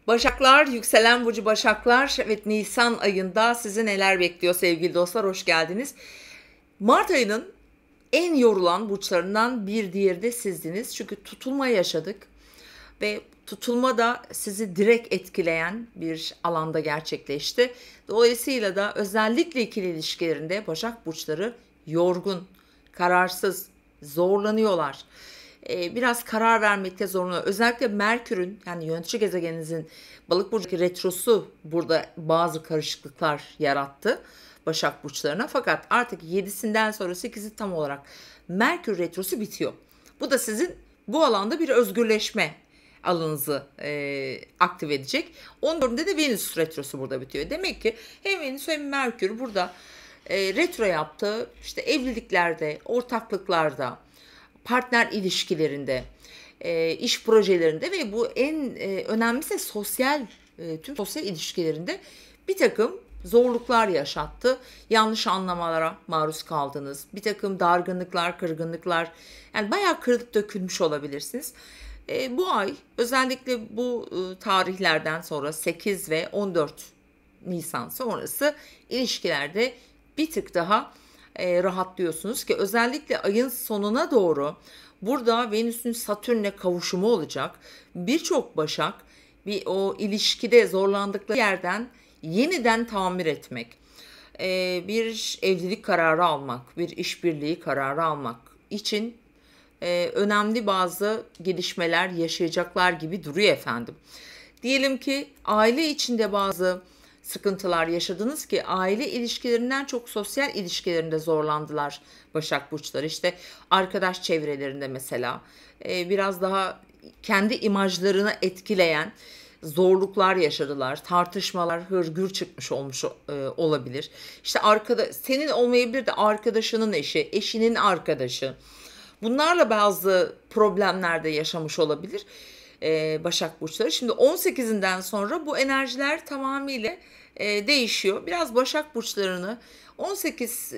Başaklar, yükselen burcu Başaklar. Evet, Nisan ayında sizi neler bekliyor sevgili dostlar, hoş geldiniz. Mart ayının en yorulan burçlarından bir diğeri de sizdiniz. Çünkü tutulma yaşadık ve tutulma da sizi direkt etkileyen bir alanda gerçekleşti. Dolayısıyla da özellikle ikili ilişkilerinde Başak burçları yorgun, kararsız, zorlanıyorlar. Biraz karar vermekte zorlanıyor. Özellikle Merkür'ün, yani yönetici gezegeninizin Balık burcundaki retrosu burada bazı karışıklıklar yarattı Başak burçlarına. Fakat artık 7'sinden sonra 8'i tam olarak Merkür retrosu bitiyor. Bu da sizin bu alanda bir özgürleşme alanınızı aktive edecek. 14'ünde de Venüs retrosu burada bitiyor. Demek ki hem Venüs hem Merkür burada retro yaptı. İşte evliliklerde, ortaklıklarda, partner ilişkilerinde, iş projelerinde ve bu en önemlisi tüm sosyal ilişkilerinde bir takım zorluklar yaşattı. Yanlış anlamalara maruz kaldınız. Bir takım dargınlıklar, kırgınlıklar, yani bayağı kırılıp dökülmüş olabilirsiniz. Bu ay özellikle bu tarihlerden sonra 8 ve 14 Nisan sonrası ilişkilerde bir tık daha rahatlıyorsunuz ki özellikle ayın sonuna doğru burada Venüs'ün Satürn'le kavuşumu olacak. Birçok Başak o ilişkide zorlandıkları yerden yeniden tamir etmek, bir evlilik kararı almak, bir işbirliği kararı almak için önemli bazı gelişmeler yaşayacaklar gibi duruyor efendim. Diyelim ki aile içinde bazı sıkıntılar yaşadınız ki aile ilişkilerinden çok sosyal ilişkilerinde zorlandılar Başak burçları. İşte arkadaş çevrelerinde mesela biraz daha kendi imajlarını etkileyen zorluklar yaşadılar. Tartışmalar hırgür çıkmış olabilir. İşte senin olmayabilir de arkadaşının eşi, eşinin arkadaşı. Bunlarla bazı problemler de yaşamış olabilir Başak burçları. Şimdi 18'inden sonra bu enerjiler tamamıyla değişiyor. Biraz Başak burçlarını 18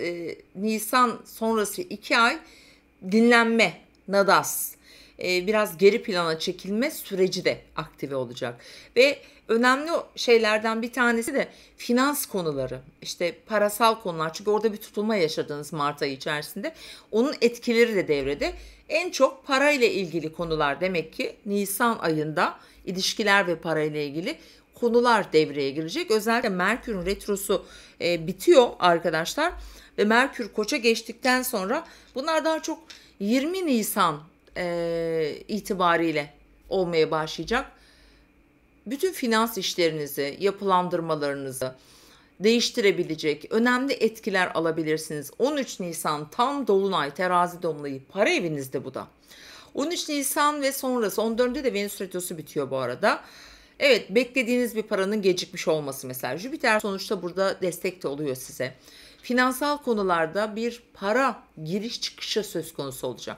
Nisan sonrası 2 ay dinlenme, nadas, biraz geri plana çekilme süreci de aktive olacak. Ve önemli şeylerden bir tanesi de finans konuları, işte parasal konular. Çünkü orada bir tutulma yaşadınız Mart ayı içerisinde. Onun etkileri de devrede. En çok parayla ilgili konular demek ki Nisan ayında ilişkiler ve parayla ilgili konular devreye girecek. Özellikle Merkür'ün retrosu bitiyor arkadaşlar. Ve Merkür Koç'a geçtikten sonra bunlar daha çok 20 Nisan itibariyle olmaya başlayacak. Bütün finans işlerinizi, yapılandırmalarınızı değiştirebilecek önemli etkiler alabilirsiniz. 13 Nisan tam dolunay, terazi dolunayı, para evinizde bu da. 13 Nisan ve sonrası 14'ünde de Venüs retrosu bitiyor bu arada. Evet, beklediğiniz bir paranın gecikmiş olması mesela. Jüpiter sonuçta burada destek de oluyor size. Finansal konularda bir para giriş çıkışı söz konusu olacak.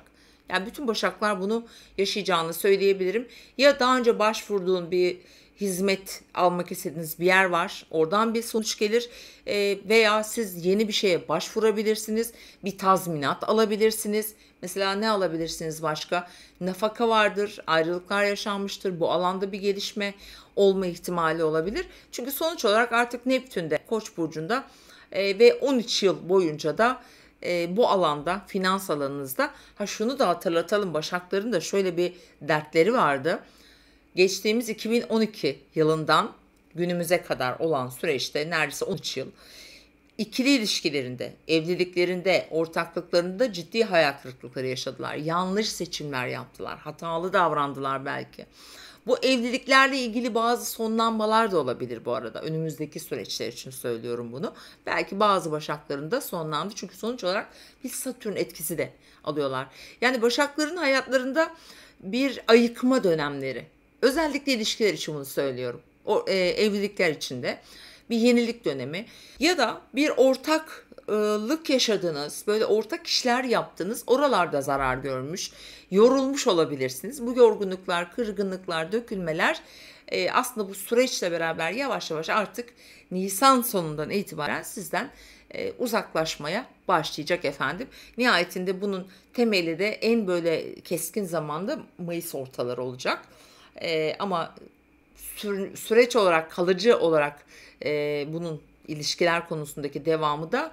Yani bütün Başaklar bunu yaşayacağını söyleyebilirim. Ya daha önce başvurduğun bir hizmet almak istediğiniz bir yer var. Oradan bir sonuç gelir. Veya siz yeni bir şeye başvurabilirsiniz. Bir tazminat alabilirsiniz. Mesela ne alabilirsiniz başka? Nafaka vardır, ayrılıklar yaşanmıştır. Bu alanda bir gelişme olma ihtimali olabilir. Çünkü sonuç olarak artık Neptün'de, Koç burcunda ve 13 yıl boyunca da bu alanda, finans alanınızda. Şunu da hatırlatalım, Başakların da şöyle bir dertleri vardı. Geçtiğimiz 2012 yılından günümüze kadar olan süreçte neredeyse 13 yıl ikili ilişkilerinde, evliliklerinde, ortaklıklarında ciddi hayal kırıklıkları yaşadılar. Yanlış seçimler yaptılar, hatalı davrandılar belki. Bu evliliklerle ilgili bazı sonlanmalar da olabilir bu arada. Önümüzdeki süreçler için söylüyorum bunu. Belki bazı Başakların da sonlandı. Çünkü sonuç olarak bir Satürn etkisi de alıyorlar. Yani Başakların hayatlarında bir ayıkma dönemleri. Özellikle ilişkiler için bunu söylüyorum. Evlilikler için de bir yenilik dönemi ya da bir ortaklık yaşadınız, böyle ortak işler yaptınız, oralarda zarar görmüş, yorulmuş olabilirsiniz. Bu yorgunluklar, kırgınlıklar, dökülmeler aslında bu süreçle beraber yavaş yavaş artık Nisan sonundan itibaren sizden uzaklaşmaya başlayacak efendim. Nihayetinde bunun temeli de en böyle keskin zamanda Mayıs ortaları olacak. Ama süreç olarak, kalıcı olarak bunun ilişkiler konusundaki devamı da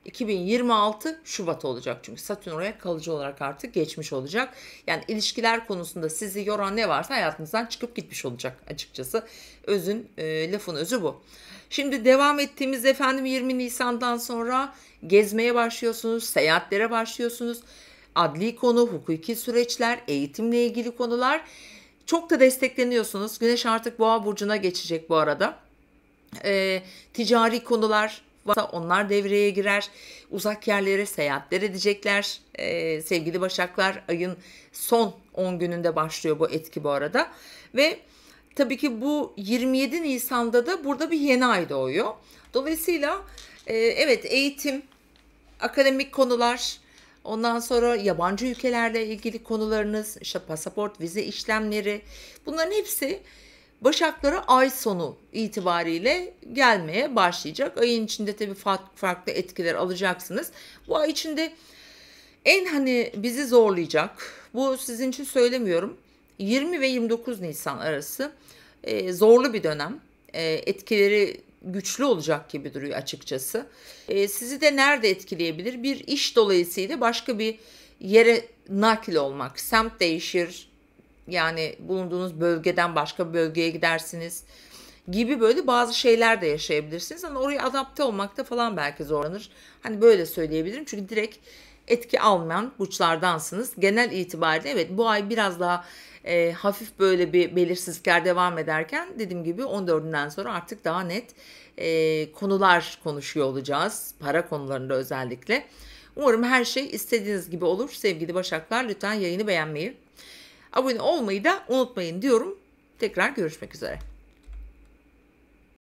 2026 Şubat olacak. Çünkü Satürn oraya kalıcı olarak artık geçmiş olacak. Yani ilişkiler konusunda sizi yoran ne varsa hayatınızdan çıkıp gitmiş olacak açıkçası. Lafın özü bu. Şimdi devam ettiğimizde efendim 20 Nisan'dan sonra gezmeye başlıyorsunuz, seyahatlere başlıyorsunuz. Adli konu, hukuki süreçler, eğitimle ilgili konular çok da destekleniyorsunuz. Güneş artık Boğa burcuna geçecek bu arada. Ticari konular varsa onlar devreye girer. Uzak yerlere seyahatler edecekler. Sevgili Başaklar, ayın son 10 gününde başlıyor bu etki bu arada. Ve tabii ki bu 27 Nisan'da da burada bir yeni ay doğuyor. Dolayısıyla evet, eğitim, akademik konular, ondan sonra yabancı ülkelerle ilgili konularınız, işte pasaport, vize işlemleri, bunların hepsi Başaklara ay sonu itibariyle gelmeye başlayacak. Ayın içinde tabii farklı etkiler alacaksınız. Bu ay içinde en bizi zorlayacak, bu sizin için söylemiyorum, 20 ve 29 Nisan arası zorlu bir dönem. Etkileri güçlü olacak gibi duruyor açıkçası. Sizi de nerede etkileyebilir? Bir iş dolayısıyla başka bir yere nakil olmak, semt değişir, yani bulunduğunuz bölgeden başka bir bölgeye gidersiniz gibi böyle bazı şeyler de yaşayabilirsiniz. Ama oraya adapte olmakta falan belki zorlanır. Hani böyle söyleyebilirim. Çünkü direkt etki almayan burçlardansınız. Genel itibariyle evet, bu ay biraz daha hafif böyle bir belirsizlikler devam ederken, dediğim gibi 14'ünden sonra artık daha net konular konuşuyor olacağız. Para konularında özellikle. Umarım her şey istediğiniz gibi olur. Sevgili Başaklar, lütfen yayını beğenmeyi, abone olmayı da unutmayın diyorum. Tekrar görüşmek üzere.